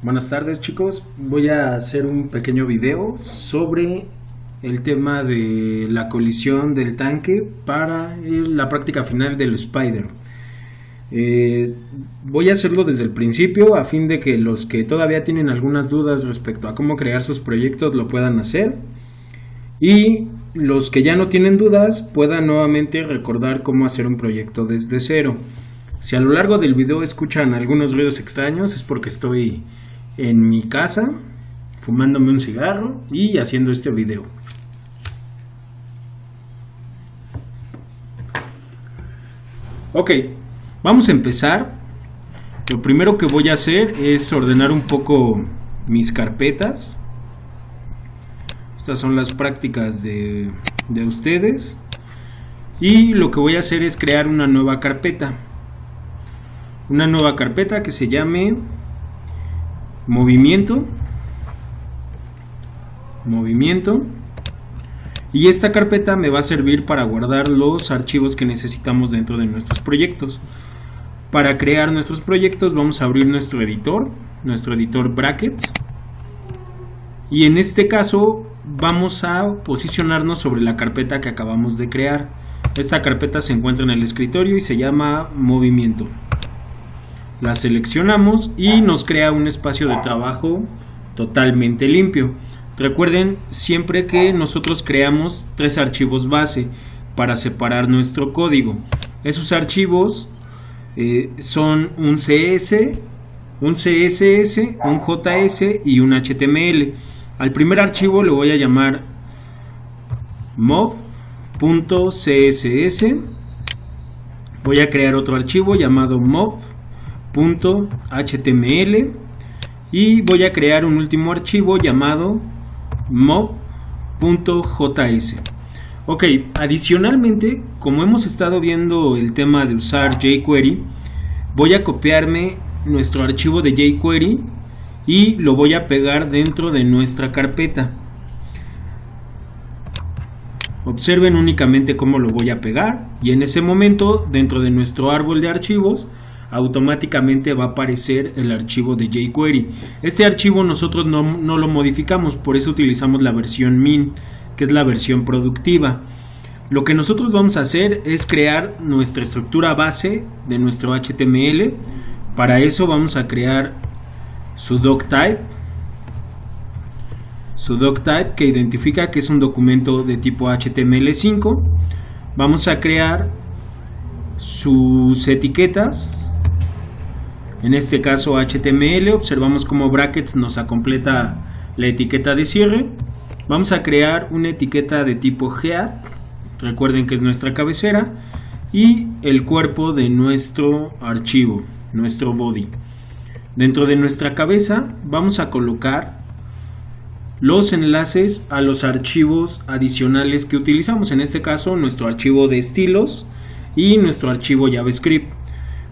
Buenas tardes, chicos, voy a hacer un pequeño video sobre el tema de la colisión del tanque para la práctica final del Spider. Voy a hacerlo desde el principio a fin de que los que todavía tienen algunas dudas respecto a cómo crear sus proyectos lo puedan hacer, y los que ya no tienen dudas puedan nuevamente recordar cómo hacer un proyecto desde cero. Si a lo largo del video escuchan algunos ruidos extraños es porque estoy en mi casa fumándome un cigarro y haciendo este video. Ok, vamos a empezar. Lo primero que voy a hacer es ordenar un poco mis carpetas. Estas son las prácticas de ustedes. Y lo que voy a hacer es crear una nueva carpeta. Una nueva carpeta que se llame Movimiento. Y esta carpeta me va a servir para guardar los archivos que necesitamos dentro de nuestros proyectos. Para crear nuestros proyectos vamos a abrir nuestro editor Brackets. Y en este caso vamos a posicionarnos sobre la carpeta que acabamos de crear. Esta carpeta se encuentra en el escritorio y se llama Movimiento. La seleccionamos y nos crea un espacio de trabajo totalmente limpio. Recuerden siempre que nosotros creamos 3 archivos base para separar nuestro código. Esos archivos son un CS, un CSS, un JS y un HTML. Al primer archivo le voy a llamar mob.css. Voy a crear otro archivo llamado mob.html y voy a crear un último archivo llamado mob.js. Ok, adicionalmente, como hemos estado viendo el tema de usar jQuery, voy a copiarme nuestro archivo de jQuery y lo voy a pegar dentro de nuestra carpeta. Observen únicamente cómo lo voy a pegar, y en ese momento dentro de nuestro árbol de archivos automáticamente va a aparecer el archivo de jQuery. Este archivo nosotros no lo modificamos, por eso utilizamos la versión min, que es la versión productiva. Lo que nosotros vamos a hacer es crear nuestra estructura base de nuestro HTML. Para eso vamos a crear su doctype, que identifica que es un documento de tipo HTML5. Vamos a crear sus etiquetas, en este caso HTML. Observamos cómo brackets nos completa la etiqueta de cierre. Vamos a crear una etiqueta de tipo head, recuerden que es nuestra cabecera, y el cuerpo de nuestro archivo, nuestro body. Dentro de nuestra cabeza vamos a colocar los enlaces a los archivos adicionales que utilizamos, en este caso nuestro archivo de estilos y nuestro archivo JavaScript.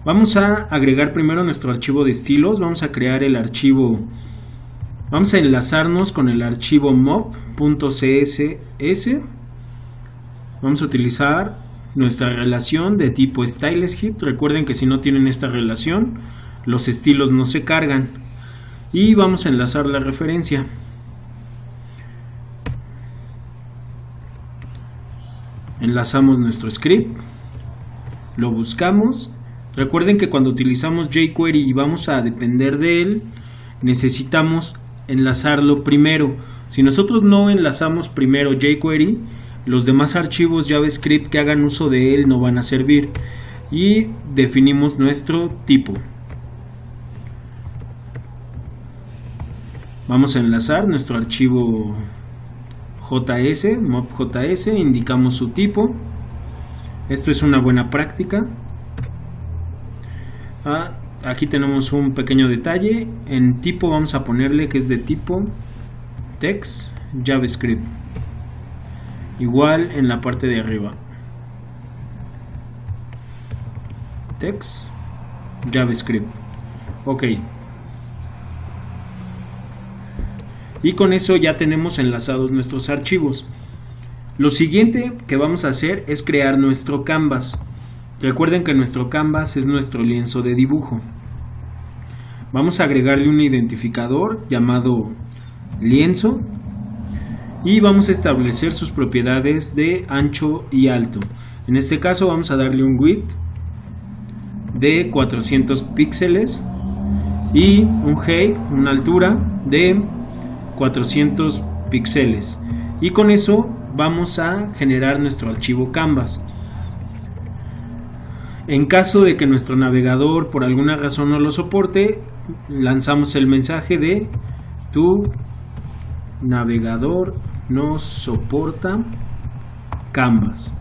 Vamos a agregar primero nuestro archivo de estilos. Vamos a crear el archivo, vamos a enlazarnos con el archivo mob.css. Vamos a utilizar nuestra relación de tipo stylesheet. Recuerden que si no tienen esta relación, los estilos no se cargan. Y vamos a enlazar la referencia. Enlazamos nuestro script, lo buscamos. Recuerden que cuando utilizamos jQuery y vamos a depender de él, necesitamos enlazarlo primero. Si nosotros no enlazamos primero jQuery, los demás archivos JavaScript que hagan uso de él no van a servir. Y definimos nuestro tipo. Vamos a enlazar nuestro archivo JS, mob.js, indicamos su tipo. Esto es una buena práctica. Aquí tenemos un pequeño detalle. En tipo vamos a ponerle que es de tipo text JavaScript. Igual en la parte de arriba, text JavaScript. Ok. Y con eso ya tenemos enlazados nuestros archivos. Lo siguiente que vamos a hacer es crear nuestro canvas. Recuerden que nuestro canvas es nuestro lienzo de dibujo. Vamos a agregarle un identificador llamado lienzo y vamos a establecer sus propiedades de ancho y alto. En este caso vamos a darle un width de 400 píxeles y un height, una altura de 400 píxeles, y con eso vamos a generar nuestro archivo Canvas. En caso de que nuestro navegador por alguna razón no lo soporte, lanzamos el mensaje de tu navegador no soporta Canvas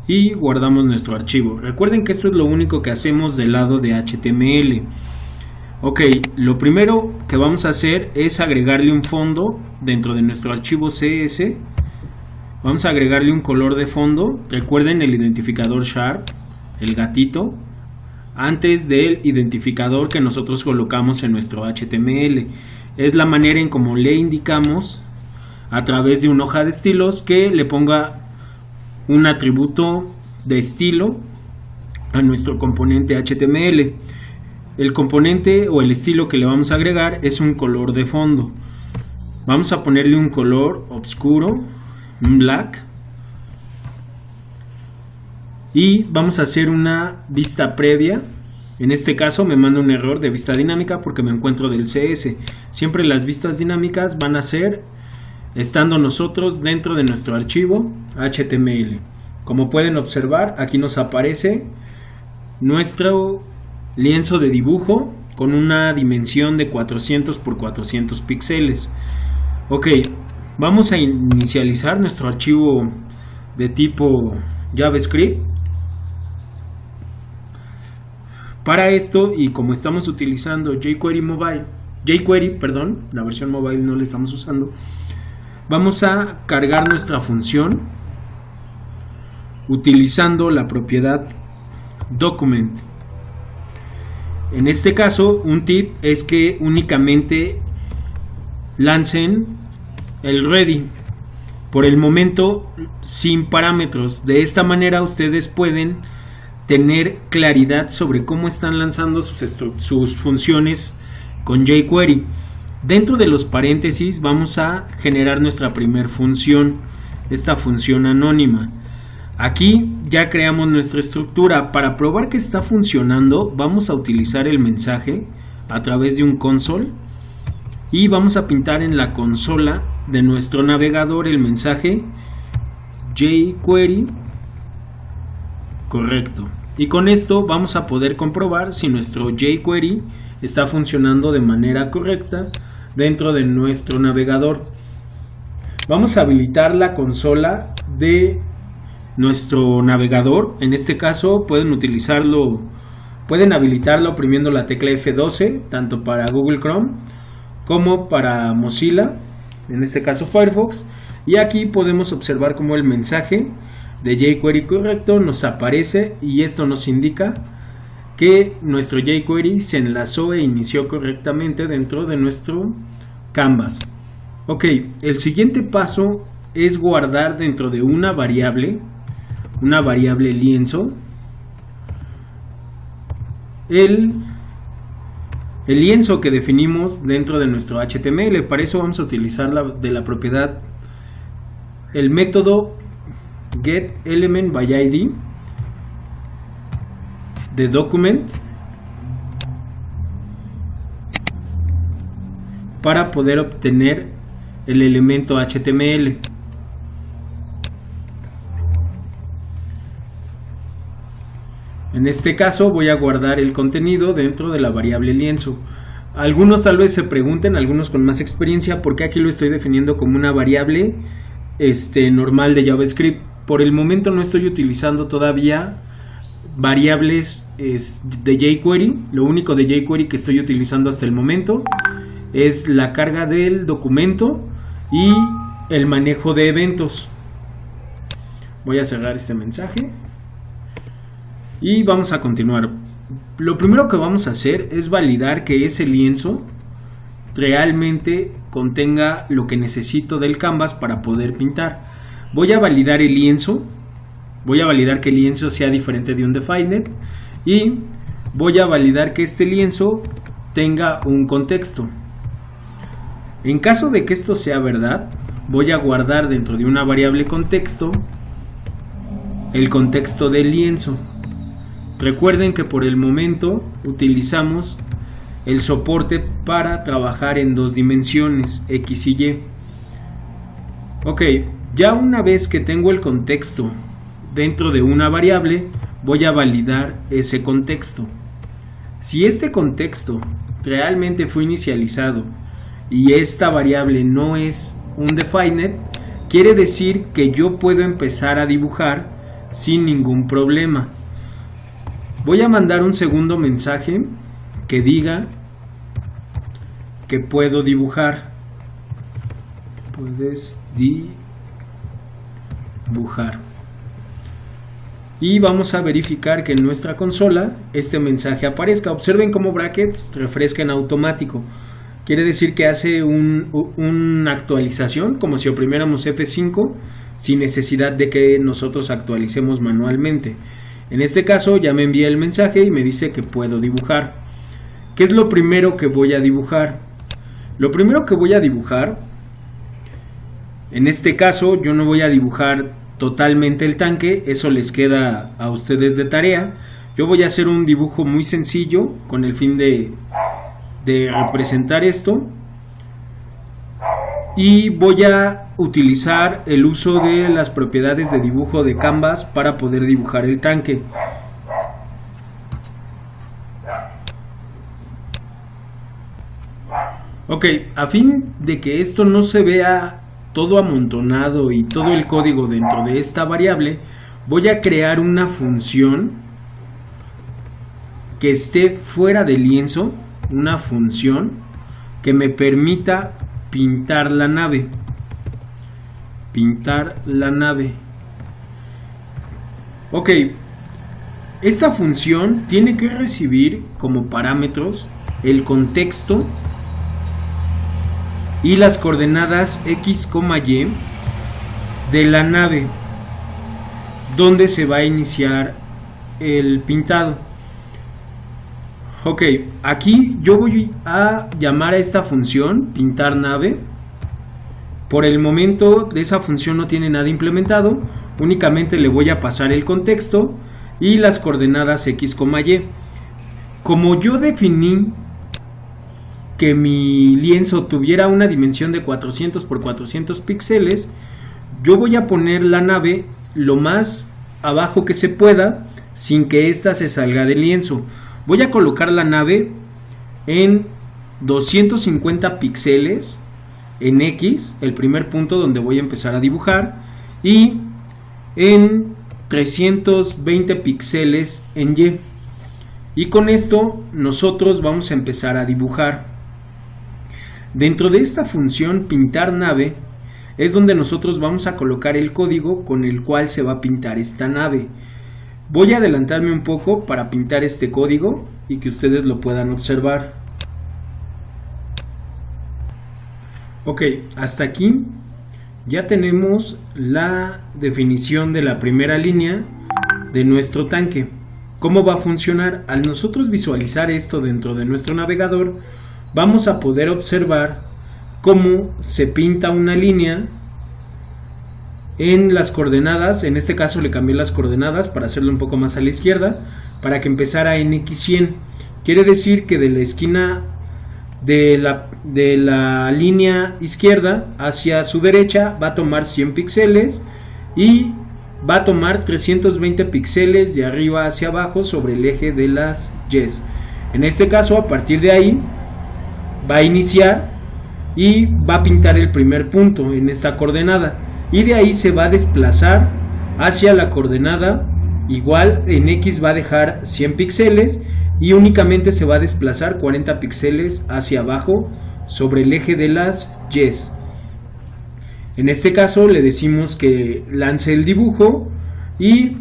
y guardamos nuestro archivo. Recuerden que esto es lo único que hacemos del lado de HTML. Ok, lo primero que vamos a hacer es agregarle un fondo dentro de nuestro archivo CS. Vamos a agregarle un color de fondo. Recuerden el identificador sharp, el gatito, antes del identificador que nosotros colocamos en nuestro HTML. Es la manera en cómo le indicamos a través de una hoja de estilos que le ponga un atributo de estilo a nuestro componente HTML. El componente o el estilo que le vamos a agregar es un color de fondo. Vamos a ponerle un color oscuro, un black, y vamos a hacer una vista previa. En este caso me manda un error de vista dinámica porque me encuentro del CS. Siempre las vistas dinámicas van a ser estando nosotros dentro de nuestro archivo HTML. Como pueden observar, aquí nos aparece nuestro lienzo de dibujo con una dimensión de 400 por 400 píxeles. Ok, vamos a inicializar nuestro archivo de tipo JavaScript. Para esto, y como estamos utilizando jQuery, la versión mobile no la estamos usando, vamos a cargar nuestra función utilizando la propiedad document. En este caso, un tip es que únicamente lancen el ready, por el momento sin parámetros. De esta manera ustedes pueden tener claridad sobre cómo están lanzando sus funciones con jQuery. Dentro de los paréntesis vamos a generar nuestra primer función, esta función anónima. Aquí ya creamos nuestra estructura. Para probar que está funcionando, vamos a utilizar el mensaje a través de un console y vamos a pintar en la consola de nuestro navegador el mensaje jQuery correcto. Y con esto vamos a poder comprobar si nuestro jQuery está funcionando de manera correcta dentro de nuestro navegador. Vamos a habilitar la consola de nuestro navegador. En este caso pueden habilitarlo oprimiendo la tecla F12, tanto para Google Chrome como para Mozilla, en este caso Firefox, y aquí podemos observar cómo el mensaje de jQuery correcto nos aparece, y esto nos indica que nuestro jQuery se enlazó e inició correctamente dentro de nuestro Canvas. Ok, el siguiente paso es guardar dentro de una variable lienzo, el lienzo que definimos dentro de nuestro HTML. Para eso vamos a utilizar la propiedad, el método getElementById de document, para poder obtener el elemento HTML. En este caso voy a guardar el contenido dentro de la variable lienzo. Algunos tal vez se pregunten, algunos con más experiencia, por qué aquí lo estoy definiendo como una variable normal de JavaScript. Por el momento no estoy utilizando todavía variables de jQuery. Lo único de jQuery que estoy utilizando hasta el momento es la carga del documento y el manejo de eventos. Voy a cerrar este mensaje y vamos a continuar. Lo primero que vamos a hacer es validar que ese lienzo realmente contenga lo que necesito del Canvas para poder pintar. Voy a validar el lienzo, voy a validar que el lienzo sea diferente de un defined, y voy a validar que este lienzo tenga un contexto. En caso de que esto sea verdad, voy a guardar dentro de una variable contexto el contexto del lienzo. Recuerden que por el momento utilizamos el soporte para trabajar en dos dimensiones, X y Y. Ok, ya una vez que tengo el contexto dentro de una variable, voy a validar ese contexto. Si este contexto realmente fue inicializado y esta variable no es un defined, quiere decir que yo puedo empezar a dibujar sin ningún problema. Voy a mandar un segundo mensaje que diga que puedo dibujar. Puedes dibujar. Y vamos a verificar que en nuestra consola este mensaje aparezca. Observen cómo brackets refresca en automático. Quiere decir que hace una actualización, como si oprimiéramos F5, sin necesidad de que nosotros actualicemos manualmente. En este caso ya me envía el mensaje y me dice que puedo dibujar. ¿Qué es lo primero que voy a dibujar? Lo primero que voy a dibujar, en este caso yo no voy a dibujar totalmente el tanque, eso les queda a ustedes de tarea. Yo voy a hacer un dibujo muy sencillo con el fin de representar esto, y voy a utilizar el uso de las propiedades de dibujo de Canvas para poder dibujar el tanque. Ok, a fin de que esto no se vea todo amontonado y todo el código dentro de esta variable, voy a crear una función que esté fuera del lienzo, una función que me permita pintar la nave. Ok, esta función tiene que recibir como parámetros el contexto y las coordenadas X, Y de la nave donde se va a iniciar el pintado. Ok, aquí yo voy a llamar a esta función pintar nave. Por el momento de esa función no tiene nada implementado, únicamente le voy a pasar el contexto y las coordenadas X, Y. Como yo definí que mi lienzo tuviera una dimensión de 400 por 400 píxeles, yo voy a poner la nave lo más abajo que se pueda sin que ésta se salga del lienzo. Voy a colocar la nave en 250 píxeles en X, el primer punto donde voy a empezar a dibujar, y en 320 píxeles en Y. Y con esto nosotros vamos a empezar a dibujar. Dentro de esta función pintar nave es donde nosotros vamos a colocar el código con el cual se va a pintar esta nave. Voy a adelantarme un poco para pintar este código y que ustedes lo puedan observar. Ok, hasta aquí ya tenemos la definición de la primera línea de nuestro tanque. ¿Cómo va a funcionar? Al nosotros visualizar esto dentro de nuestro navegador, vamos a poder observar cómo se pinta una línea en las coordenadas. En este caso le cambié las coordenadas para hacerlo un poco más a la izquierda, para que empezara en X100. Quiere decir que de la esquina de la línea izquierda hacia su derecha va a tomar 100 píxeles y va a tomar 320 píxeles de arriba hacia abajo sobre el eje de las Ys. En este caso, a partir de ahí va a iniciar y va a pintar el primer punto en esta coordenada, y de ahí se va a desplazar hacia la coordenada igual. En X va a dejar 100 píxeles y únicamente se va a desplazar 40 píxeles hacia abajo sobre el eje de las Ys. En este caso le decimos que lance el dibujo y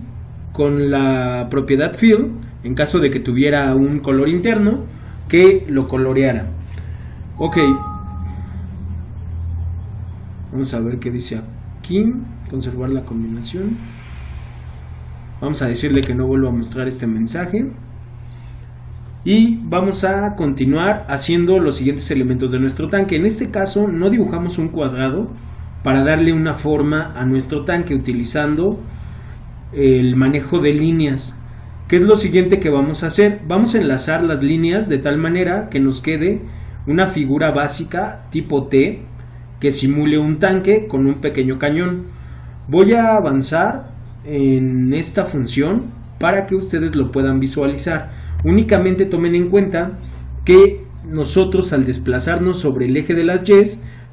con la propiedad fill, en caso de que tuviera un color interno, que lo coloreara. Ok, vamos a ver qué dice aquí. Conservar la combinación. Vamos a decirle que no vuelva a mostrar este mensaje. y vamos a continuar haciendo los siguientes elementos de nuestro tanque. En este caso no dibujamos un cuadrado para darle una forma a nuestro tanque utilizando el manejo de líneas. ¿Qué es lo siguiente que vamos a hacer? Vamos a enlazar las líneas de tal manera que nos quede una figura básica tipo T que simule un tanque con un pequeño cañón. Voy a avanzar en esta función para que ustedes lo puedan visualizar. Únicamente tomen en cuenta que nosotros al desplazarnos sobre el eje de las Y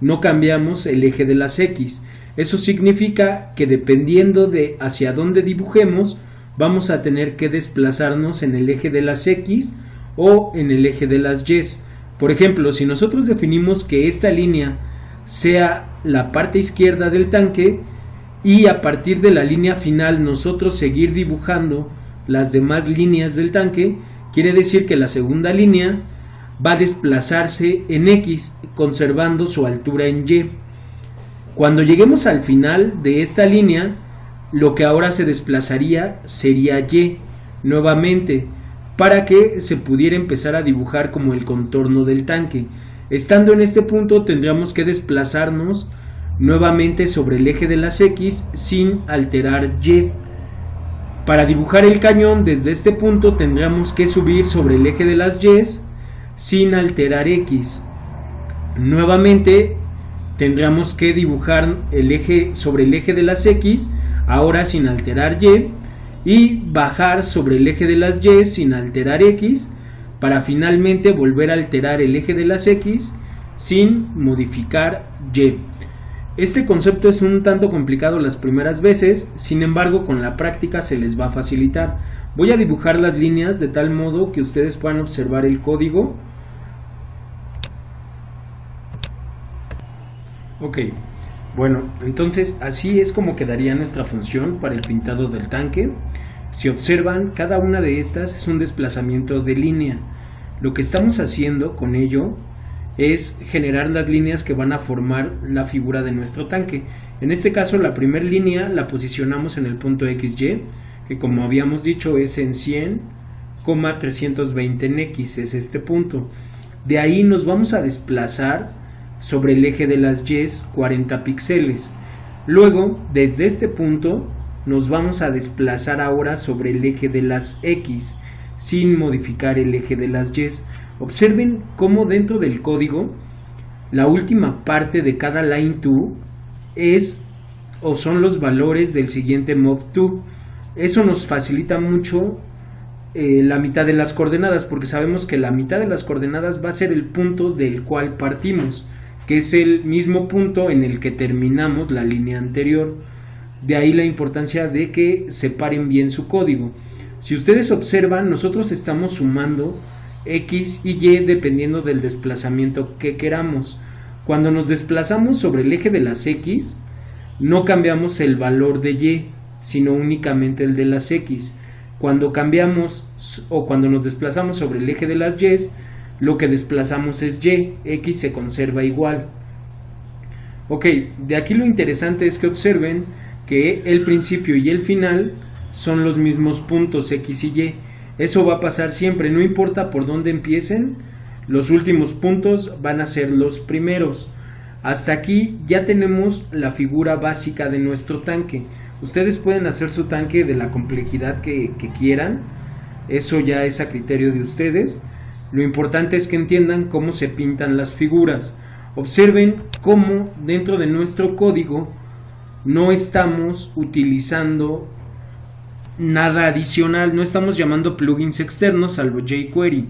no cambiamos el eje de las X. Eso significa que dependiendo de hacia dónde dibujemos, vamos a tener que desplazarnos en el eje de las X o en el eje de las Y. Por ejemplo, si nosotros definimos que esta línea sea la parte izquierda del tanque y a partir de la línea final nosotros seguir dibujando las demás líneas del tanque, quiere decir que la segunda línea va a desplazarse en X, conservando su altura en Y. Cuando lleguemos al final de esta línea, lo que ahora se desplazaría sería Y nuevamente, para que se pudiera empezar a dibujar como el contorno del tanque. Estando en este punto tendríamos que desplazarnos nuevamente sobre el eje de las X sin alterar Y. Para dibujar el cañón desde este punto tendríamos que subir sobre el eje de las Y sin alterar X. Nuevamente tendríamos que dibujar el eje sobre el eje de las X, ahora sin alterar Y bajar sobre el eje de las Y sin alterar X, para finalmente volver a alterar el eje de las X sin modificar Y. Este concepto es un tanto complicado las primeras veces, sin embargo con la práctica se les va a facilitar. Voy a dibujar las líneas de tal modo que ustedes puedan observar el código. Ok, bueno, entonces así es como quedaría nuestra función para el pintado del tanque. Si observan, cada una de estas es un desplazamiento de línea. Lo que estamos haciendo con ello es generar las líneas que van a formar la figura de nuestro tanque. En este caso la primera línea la posicionamos en el punto XY, que como habíamos dicho es en 100,320 en X, es este punto. De ahí nos vamos a desplazar sobre el eje de las Y 40 píxeles. Luego desde este punto nos vamos a desplazar ahora sobre el eje de las X sin modificar el eje de las Y. Observen cómo dentro del código la última parte de cada line2 es o son los valores del siguiente mob2. Eso nos facilita mucho la mitad de las coordenadas, porque sabemos que la mitad de las coordenadas va a ser el punto del cual partimos, que es el mismo punto en el que terminamos la línea anterior. De ahí la importancia de que separen bien su código. Si ustedes observan, nosotros estamos sumando X y Y dependiendo del desplazamiento que queramos. Cuando nos desplazamos sobre el eje de las X, no cambiamos el valor de Y, sino únicamente el de las X. Cuando cambiamos o cuando nos desplazamos sobre el eje de las Y, lo que desplazamos es Y, X se conserva igual. Ok, de aquí lo interesante es que observen que el principio y el final son los mismos puntos X y Y. Eso va a pasar siempre, no importa por dónde empiecen, los últimos puntos van a ser los primeros. Hasta aquí ya tenemos la figura básica de nuestro tanque. Ustedes pueden hacer su tanque de la complejidad que quieran, eso ya es a criterio de ustedes. Lo importante es que entiendan cómo se pintan las figuras. Observen cómo dentro de nuestro código no estamos utilizando nada adicional, no estamos llamando plugins externos salvo jQuery,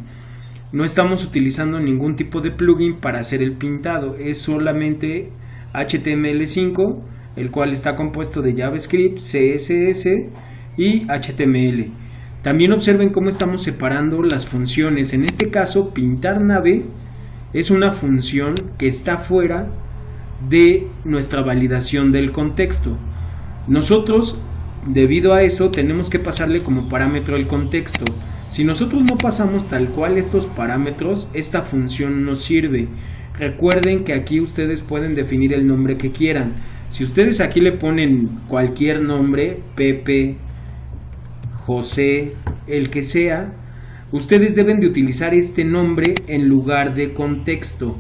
no estamos utilizando ningún tipo de plugin para hacer el pintado, es solamente HTML5, el cual está compuesto de JavaScript, CSS y HTML. También observen cómo estamos separando las funciones. En este caso, pintar nave es una función que está fuera de nuestra validación del contexto. Nosotros, debido a eso, tenemos que pasarle como parámetro el contexto. Si nosotros no pasamos tal cual estos parámetros, esta función no sirve. Recuerden que aquí ustedes pueden definir el nombre que quieran. Si ustedes aquí le ponen cualquier nombre, Pepe, José, el que sea, ustedes deben de utilizar este nombre en lugar de contexto.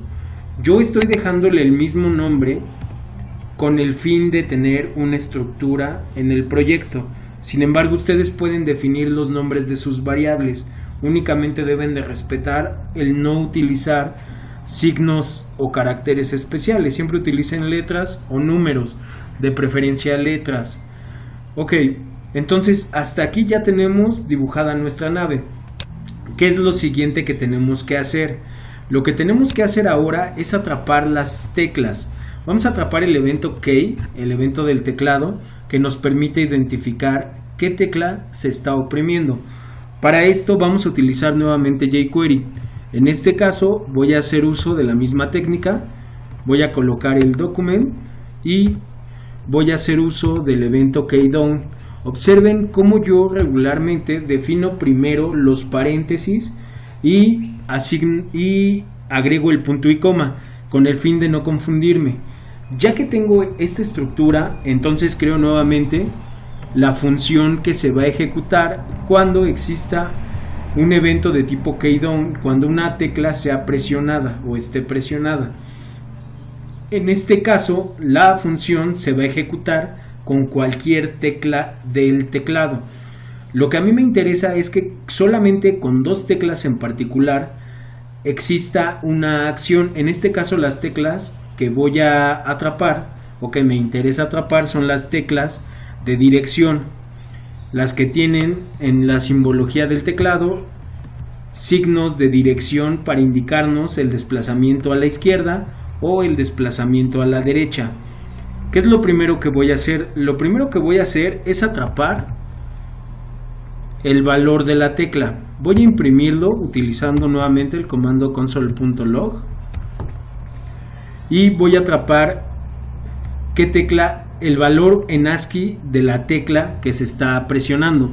Yo estoy dejándole el mismo nombre con el fin de tener una estructura en el proyecto. Sin embargo, ustedes pueden definir los nombres de sus variables. Únicamente deben de respetar el no utilizar signos o caracteres especiales. Siempre utilicen letras o números, de preferencia letras. Ok, entonces hasta aquí ya tenemos dibujada nuestra nave. ¿Qué es lo siguiente que tenemos que hacer? Lo que tenemos que hacer ahora es atrapar las teclas. Vamos a atrapar el evento key, el evento del teclado, que nos permite identificar qué tecla se está oprimiendo. Para esto vamos a utilizar nuevamente jQuery. En este caso voy a hacer uso de la misma técnica. Voy a colocar el document y voy a hacer uso del evento keyDown. Observen cómo yo regularmente defino primero los paréntesis y agrego el punto y coma con el fin de no confundirme. Ya que tengo esta estructura, entonces creo nuevamente la función que se va a ejecutar cuando exista un evento de tipo keyDown, cuando una tecla sea presionada o esté presionada. En este caso, la función se va a ejecutar con cualquier tecla del teclado. Lo que a mí me interesa es que solamente con dos teclas en particular exista una acción. En este caso, las teclas que voy a atrapar o que me interesa atrapar son las teclas de dirección, las que tienen en la simbología del teclado signos de dirección para indicarnos el desplazamiento a la izquierda o el desplazamiento a la derecha. ¿Qué es lo primero que voy a hacer? Lo primero que voy a hacer es atrapar el valor de la tecla. Voy a imprimirlo utilizando nuevamente el comando console.log y voy a atrapar qué tecla, el valor en ASCII de la tecla que se está presionando.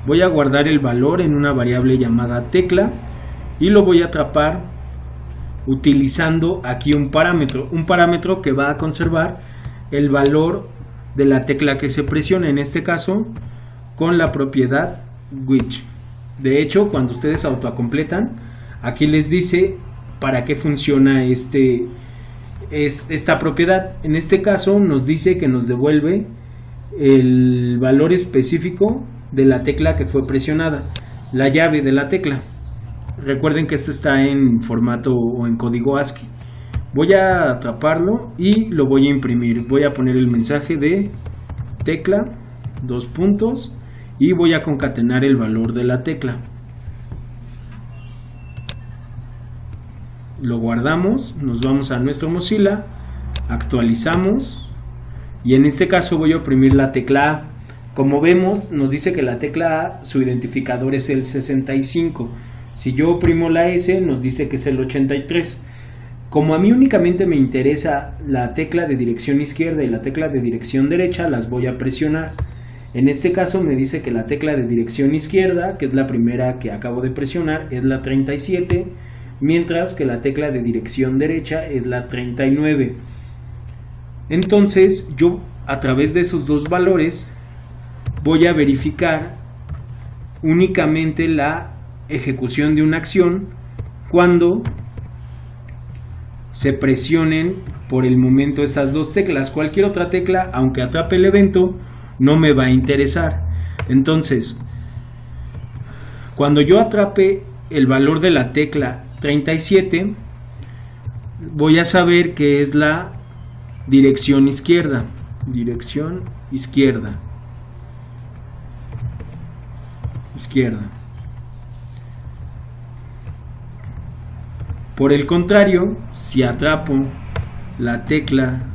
Voy a guardar el valor en una variable llamada tecla y lo voy a atrapar utilizando aquí un parámetro que va a conservar el valor de la tecla que se presiona, en este caso con la propiedad which. De hecho, cuando ustedes autocompletan, aquí les dice para qué funciona esta propiedad. En este caso nos dice que nos devuelve el valor específico de la tecla que fue presionada, la llave de la tecla. Recuerden que esto está en formato o en código ASCII. Voy a atraparlo y lo voy a imprimir. Voy a poner el mensaje de tecla, dos puntos, y voy a concatenar el valor de la tecla. Lo guardamos, nos vamos a nuestro Mozilla, actualizamos y en este caso voy a oprimir la tecla A. Como vemos, nos dice que la tecla A, su identificador es el 65. Si yo oprimo la S, nos dice que es el 83. Como a mí únicamente me interesa la tecla de dirección izquierda y la tecla de dirección derecha, las voy a presionar. En este caso me dice que la tecla de dirección izquierda, que es la primera que acabo de presionar, es la 37, mientras que la tecla de dirección derecha es la 39. Entonces yo, a través de esos dos valores, voy a verificar únicamente la ejecución de una acción cuando se presionen por el momento esas dos teclas. Cualquier otra tecla, aunque atrape el evento, no me va a interesar. Entonces, cuando yo atrape el valor de la tecla 37, voy a saber que es la dirección izquierda. Dirección izquierda. Por el contrario, si atrapo la tecla,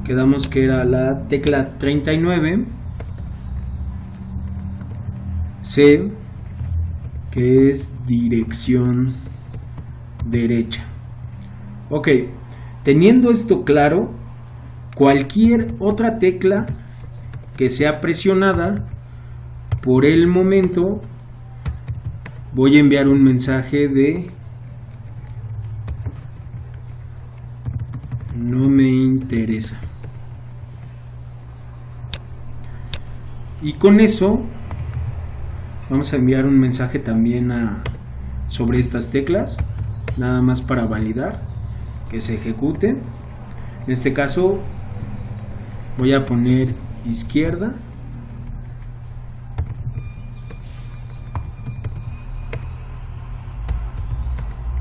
quedamos que era la tecla 39, sé que es dirección derecha. Ok, teniendo esto claro, cualquier otra tecla que sea presionada, por el momento voy a enviar un mensaje de no me interesa. Y con eso, Vamos a enviar un mensaje también sobre estas teclas, nada más para validar que se ejecute. En este caso voy a poner izquierda,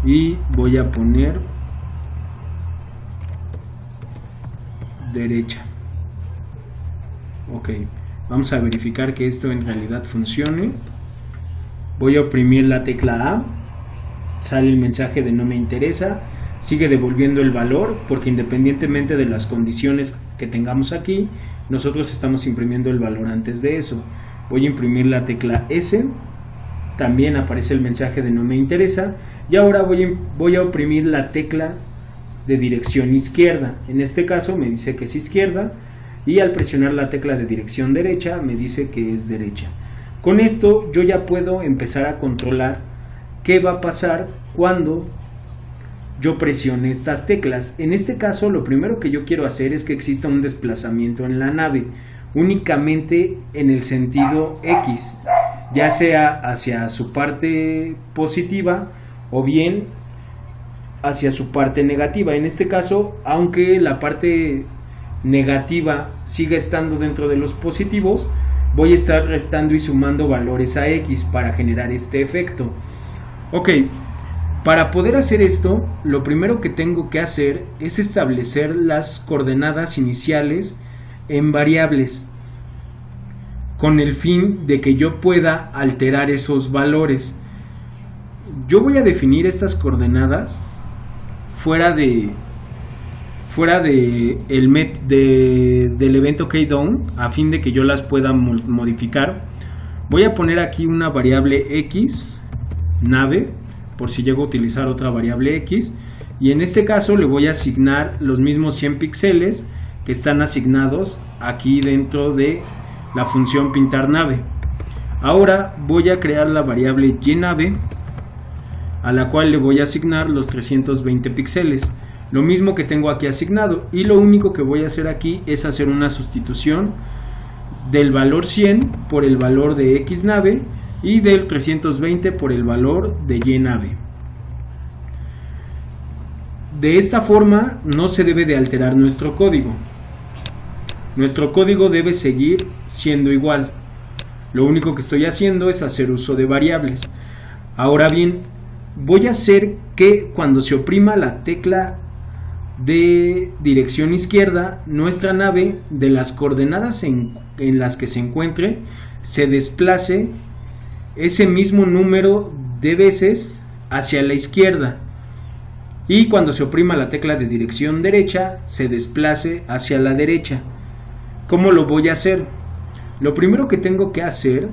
y voy a poner derecha. Ok, vamos a verificar que esto en realidad funcione. Voy a oprimir la tecla A, sale el mensaje de no me interesa, sigue devolviendo el valor porque independientemente de las condiciones que tengamos aquí, nosotros estamos imprimiendo el valor antes de eso. Voy a imprimir la tecla S, también aparece el mensaje de no me interesa, y ahora voy a oprimir la tecla de dirección izquierda. En este caso me dice que es izquierda, y al presionar la tecla de dirección derecha me dice que es derecha. Con esto yo ya puedo empezar a controlar qué va a pasar cuando yo presione estas teclas. En este caso lo primero que yo quiero hacer es que exista un desplazamiento en la nave, únicamente en el sentido X, ya sea hacia su parte positiva o bien hacia su parte negativa. En este caso, aunque la parte negativa siga estando dentro de los positivos, voy a estar restando y sumando valores a X para generar este efecto. Ok, para poder hacer esto, lo primero que tengo que hacer es establecer las coordenadas iniciales en variables, con el fin de que yo pueda alterar esos valores. Yo voy a definir estas coordenadas fuera del evento keyDown, a fin de que yo las pueda modificar. Voy a poner aquí una variable X nave, por si llego a utilizar otra variable X, y en este caso le voy a asignar los mismos 100 píxeles que están asignados aquí dentro de la función pintar nave. Ahora voy a crear la variable YNave, a la cual le voy a asignar los 320 píxeles, lo mismo que tengo aquí asignado, y lo único que voy a hacer aquí es hacer una sustitución del valor 100 por el valor de XNave y del 320 por el valor de YNave. De esta forma no se debe de alterar nuestro código. Nuestro código debe seguir siendo igual. Lo único que estoy haciendo es hacer uso de variables. Ahora bien, voy a hacer que cuando se oprima la tecla de dirección izquierda, nuestra nave, de las coordenadas en las que se encuentre, se desplace ese mismo número de veces hacia la izquierda, y cuando se oprima la tecla de dirección derecha, se desplace hacia la derecha. ¿Cómo lo voy a hacer? Lo primero que tengo que hacer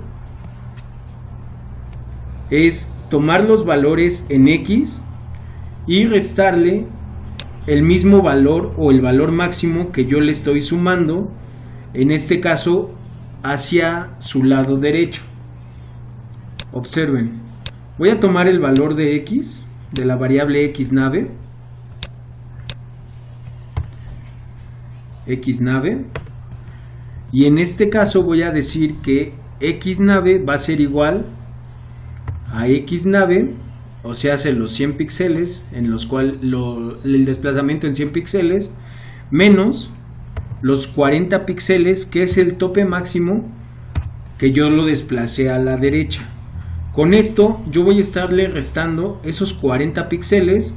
es tomar los valores en X y restarle el mismo valor o el valor máximo que yo le estoy sumando, en este caso hacia su lado derecho. Observen, voy a tomar el valor de X de la variable XNave, y en este caso voy a decir que XNave va a ser igual a XNave, o sea, hace los 100 píxeles, en los cuales el desplazamiento en 100 píxeles, menos los 40 píxeles, que es el tope máximo que yo lo desplacé a la derecha. Con esto yo voy a estarle restando esos 40 píxeles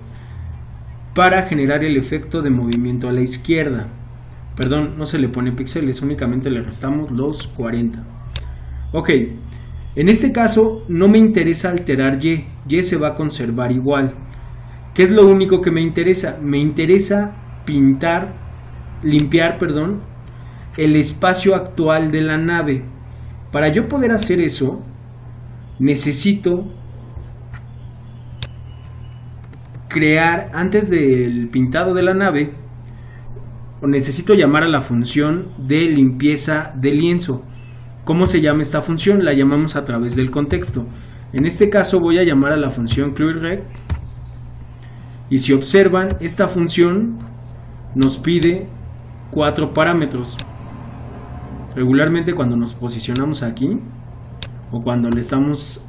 para generar el efecto de movimiento a la izquierda. Perdón, no se le pone píxeles, únicamente le restamos los 40. Ok, en este caso no me interesa alterar Y se va a conservar igual. ¿Qué es lo único que me interesa? Me interesa limpiar el espacio actual de la nave. Para yo poder hacer eso, necesito crear, antes del pintado de la nave, o necesito llamar a la función de limpieza de lienzo. ¿Cómo se llama esta función? La llamamos a través del contexto. En este caso voy a llamar a la función clearRect, y si observan, esta función nos pide 4 parámetros. Regularmente cuando nos posicionamos aquí, o cuando le estamos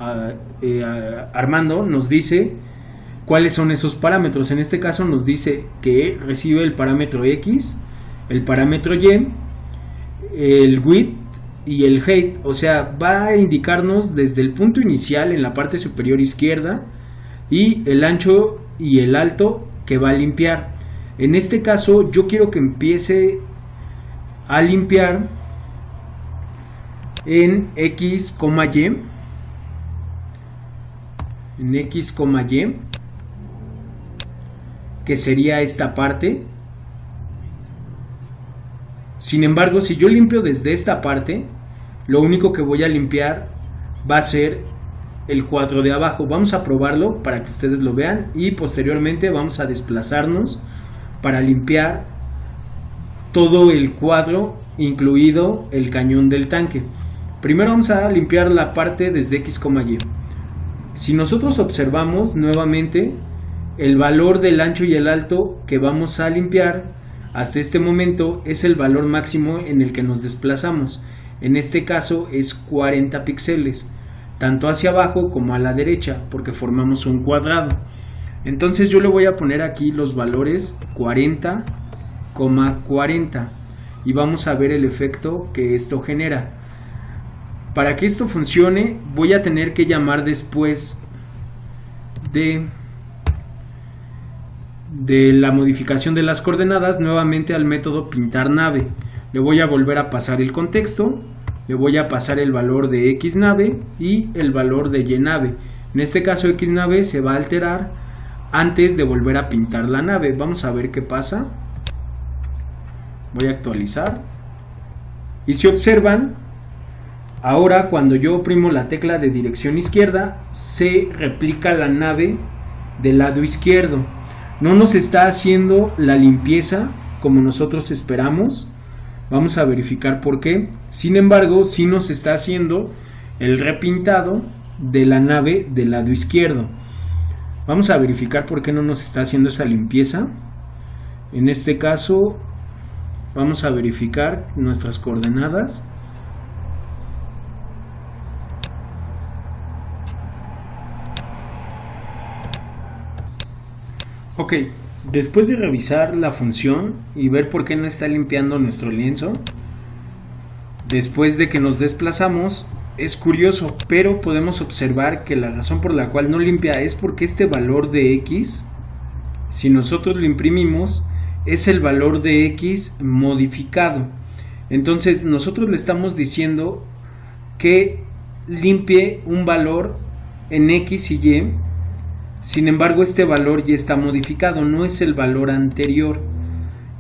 armando, nos dice cuáles son esos parámetros. En este caso nos dice que recibe el parámetro X, el parámetro Y, el width y el height, o sea, va a indicarnos desde el punto inicial en la parte superior izquierda y el ancho y el alto que va a limpiar. En este caso yo quiero que empiece a limpiar en X, Y, en X, Y, que sería esta parte. Sin embargo, si yo limpio desde esta parte, lo único que voy a limpiar va a ser el cuadro de abajo. Vamos a probarlo para que ustedes lo vean y posteriormente vamos a desplazarnos para limpiar todo el cuadro, incluido el cañón del tanque. Primero vamos a limpiar la parte desde X, Y. Si nosotros observamos nuevamente el valor del ancho y el alto que vamos a limpiar hasta este momento es el valor máximo en el que nos desplazamos. En este caso es 40 píxeles, tanto hacia abajo como a la derecha, porque formamos un cuadrado. Entonces yo le voy a poner aquí los valores 40,40 y vamos a ver el efecto que esto genera. Para que esto funcione voy a tener que llamar después de la modificación de las coordenadas nuevamente al método pintar nave. Le voy a volver a pasar el contexto, le voy a pasar el valor de X nave y el valor de Y nave. En este caso X nave se va a alterar antes de volver a pintar la nave. Vamos a ver qué pasa. Voy a actualizar y si observan, ahora cuando yo oprimo la tecla de dirección izquierda se replica la nave del lado izquierdo. No nos está haciendo la limpieza como nosotros esperamos. Vamos a verificar por qué. Sin embargo, sí nos está haciendo el repintado de la nave del lado izquierdo. Vamos a verificar por qué no nos está haciendo esa limpieza. En este caso, vamos a verificar nuestras coordenadas. Ok, después de revisar la función y ver por qué no está limpiando nuestro lienzo, después de que nos desplazamos, es curioso, pero podemos observar que la razón por la cual no limpia es porque este valor de X, si nosotros lo imprimimos, es el valor de X modificado. Entonces nosotros le estamos diciendo que limpie un valor en X y Y. Sin embargo, este valor ya está modificado, no es el valor anterior.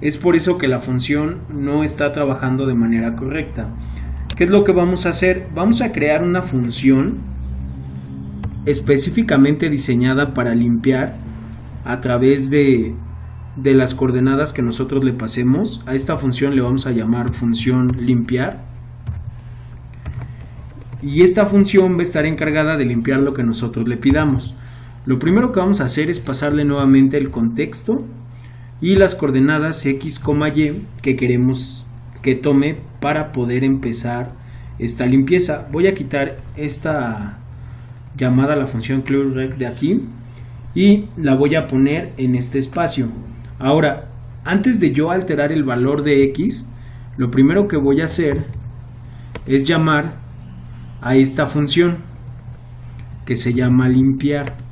Es por eso que la función no está trabajando de manera correcta. ¿Qué es lo que vamos a hacer? Vamos a crear una función específicamente diseñada para limpiar a través de las coordenadas que nosotros le pasemos. A esta función le vamos a llamar función limpiar. Y esta función va a estar encargada de limpiar lo que nosotros le pidamos. Lo primero que vamos a hacer es pasarle nuevamente el contexto y las coordenadas X, Y que queremos que tome para poder empezar esta limpieza. Voy a quitar esta llamada a la función clearRect de aquí y la voy a poner en este espacio. Ahora, antes de yo alterar el valor de X, lo primero que voy a hacer es llamar a esta función que se llama limpiar.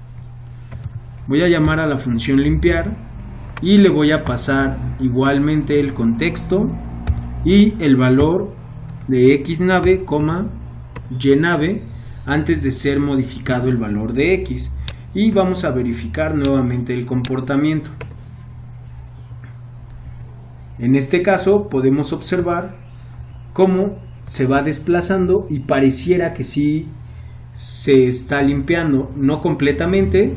Voy a llamar a la función limpiar y le voy a pasar igualmente el contexto y el valor de X nave, Y nave antes de ser modificado el valor de X, y vamos a verificar nuevamente el comportamiento. En este caso podemos observar cómo se va desplazando y pareciera que sí se está limpiando, no completamente.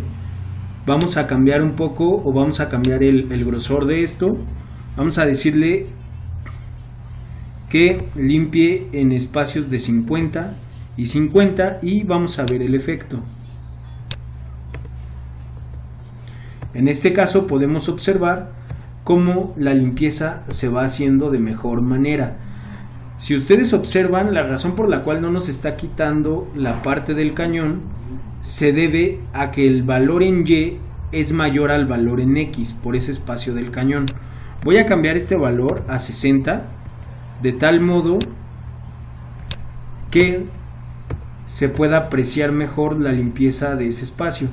Vamos a cambiar un poco o vamos a cambiar el grosor de esto. Vamos a decirle que limpie en espacios de 50 y 50 y vamos a ver el efecto. En este caso podemos observar cómo la limpieza se va haciendo de mejor manera. Si ustedes observan, la razón por la cual no nos está quitando la parte del cañón se debe a que el valor en Y es mayor al valor en X por ese espacio del cañón. Voy a cambiar este valor a 60 de tal modo que se pueda apreciar mejor la limpieza de ese espacio.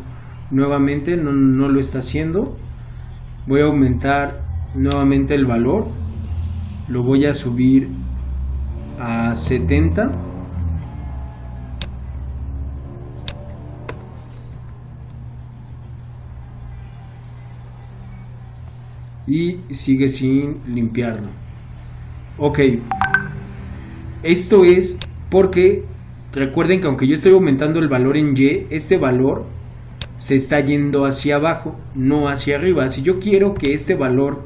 Nuevamente no lo está haciendo. Voy a aumentar nuevamente el valor, lo voy a subir a 70 y sigue sin limpiarlo. Ok, esto es porque recuerden que aunque yo estoy aumentando el valor en Y, este valor se está yendo hacia abajo, no hacia arriba. Si yo quiero que este valor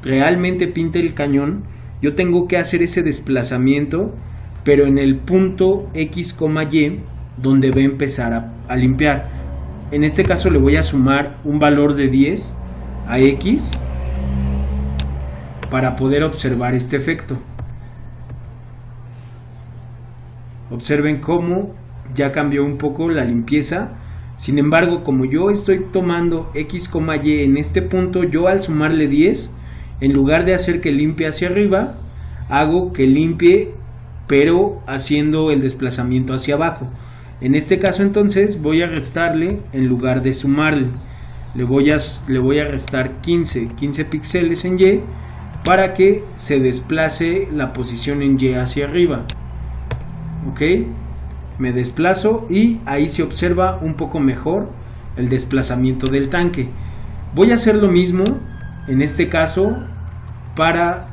realmente pinte el cañón, yo tengo que hacer ese desplazamiento, pero en el punto X, Y, donde va a empezar a limpiar. En este caso le voy a sumar un valor de 10 a X para poder observar este efecto. Observen cómo ya cambió un poco la limpieza. Sin embargo, como yo estoy tomando X, Y en este punto, yo al sumarle 10, en lugar de hacer que limpie hacia arriba, hago que limpie pero haciendo el desplazamiento hacia abajo. En este caso entonces voy a restarle en lugar de sumarle. Le voy a restar 15 píxeles en Y para que se desplace la posición en Y hacia arriba. Ok, me desplazo y ahí se observa un poco mejor el desplazamiento del tanque. Voy a hacer lo mismo en este caso para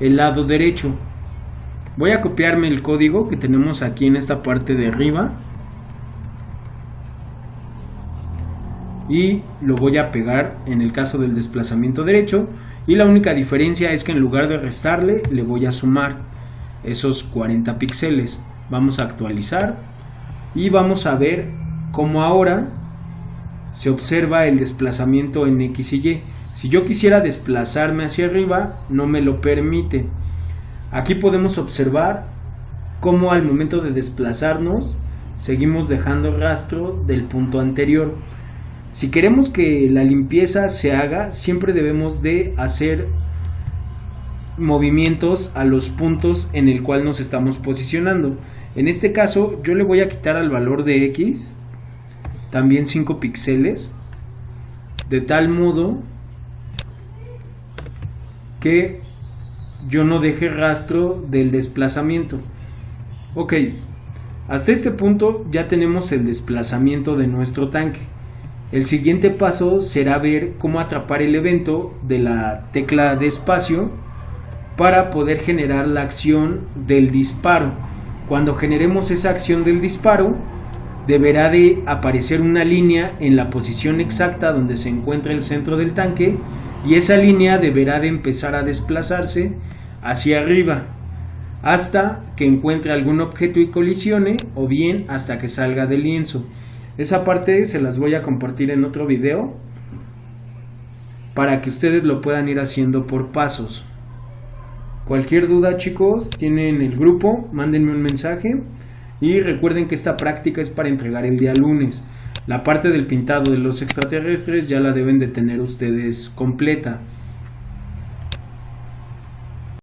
el lado derecho. Voy a copiarme el código que tenemos aquí en esta parte de arriba y lo voy a pegar en el caso del desplazamiento derecho, y la única diferencia es que en lugar de restarle le voy a sumar esos 40 píxeles. Vamos a actualizar y vamos a ver cómo ahora se observa el desplazamiento en X y Y. Si yo quisiera desplazarme hacia arriba, no me lo permite. Aquí podemos observar cómo al momento de desplazarnos seguimos dejando rastro del punto anterior. Si queremos que la limpieza se haga, siempre debemos de hacer movimientos a los puntos en el cual nos estamos posicionando. En este caso yo le voy a quitar al valor de X también 5 píxeles, de tal modo que yo no deje rastro del desplazamiento. Ok, hasta este punto ya tenemos el desplazamiento de nuestro tanque. El siguiente paso será ver cómo atrapar el evento de la tecla de espacio para poder generar la acción del disparo. Cuando generemos esa acción del disparo, deberá de aparecer una línea en la posición exacta donde se encuentra el centro del tanque, y esa línea deberá de empezar a desplazarse hacia arriba hasta que encuentre algún objeto y colisione, o bien hasta que salga del lienzo. Esa parte se las voy a compartir en otro video para que ustedes lo puedan ir haciendo por pasos. Cualquier duda, chicos, tienen el grupo, mándenme un mensaje y recuerden que esta práctica es para entregar el día lunes. La parte del pintado de los extraterrestres ya la deben de tener ustedes completa.